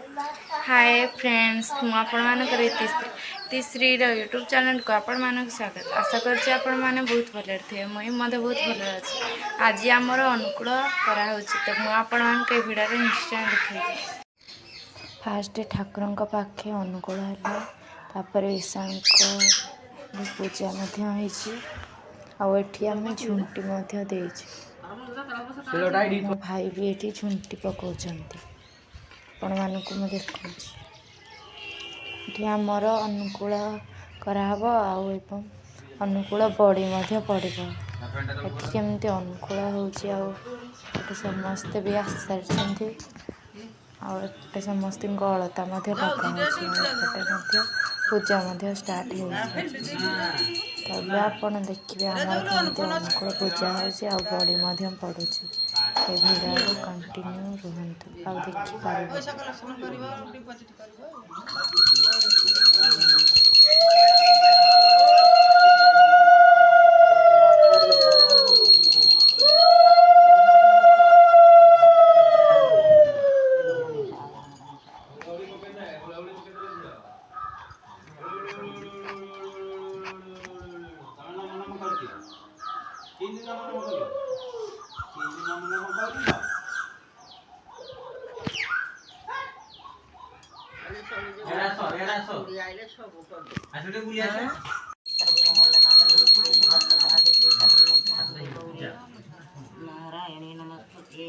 Hi friends मुझे तीसरी YouTube channel को आपण मानक स्वागत आशा करछि आपण माने बहुत भले थे मुई मते बहुत भले अछि। आज आमर अनुकूल करा होछि तो मु आपण मान के वीडियो रे निश्चय देखिबे। फास्ट ठाकुरन को पाखे अनुकूल हला तापर ईशान को पूजा मध्य होइछि आ एठी हम झुंटी मध्य देछि। मो भाई भी एठी झुंटी पकाउछंती आपण मानकु मु देखौछि। एठी हमर अनुकूल कराहब आउ एवं अनुकूल बड़ी मध्य पड़िबो। एठी केमती अनुकूल होछि आउ एठी समस्त भी आसारछंती आउ एठी समस्त गलता मध्य पका होछि एपटे मध्य पूजा मध्य स्टार्ट होछि। तबे आपण देखिबे हमर केमती अनुकूल पूजा होछि आउ बड़ी मध्य पड़ुछि। ए वीडियो कंटिन्यू रहंतु आउ देखि पारिबे। नारायणी नमस्ते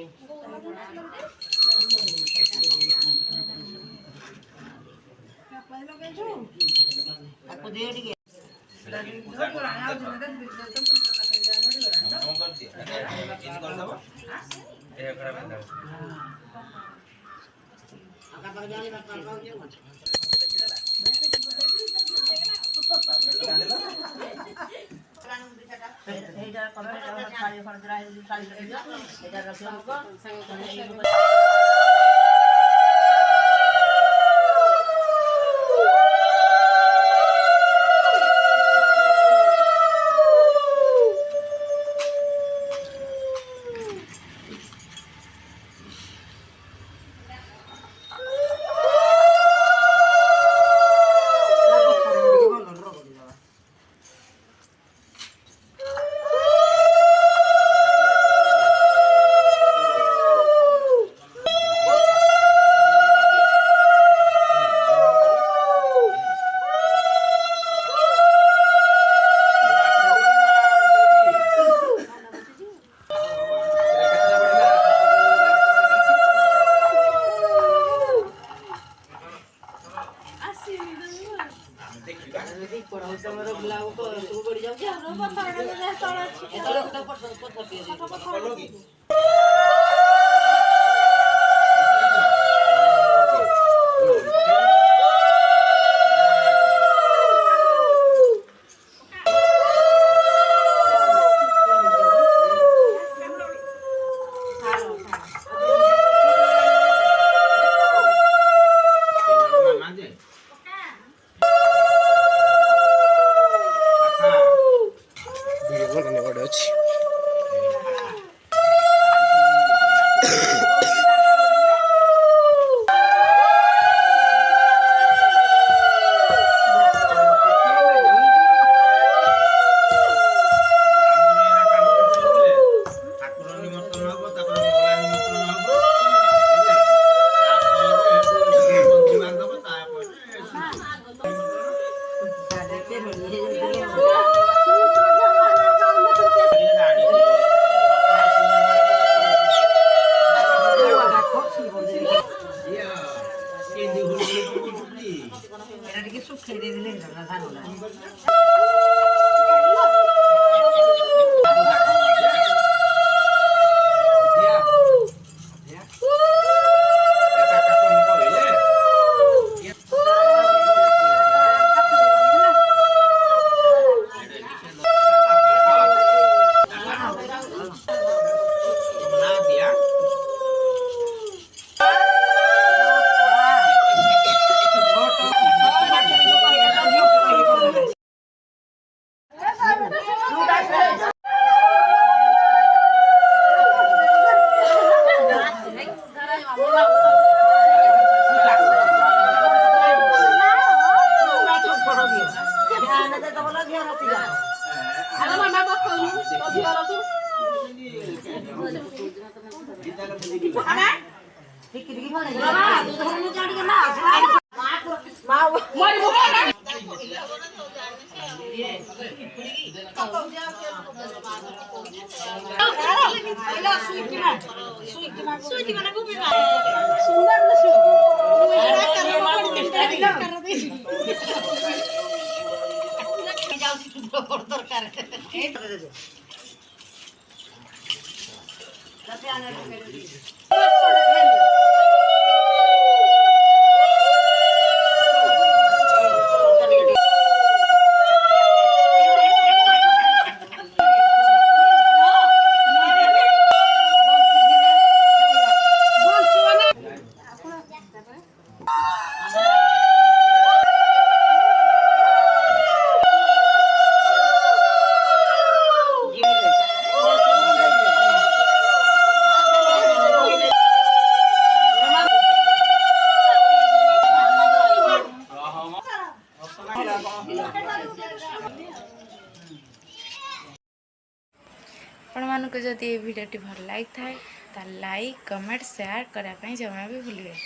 ଆପଣମାନଙ୍କୁ ଯଦି ଏ ଭିଡ଼ିଓଟି ଭଲ ଲାଗିଥାଏ ତାହେଲେ ଲାଇକ୍ କମେଣ୍ଟ ସେୟାର କରିବା ପାଇଁ ଜମା ବି ଭୁଲିବେ।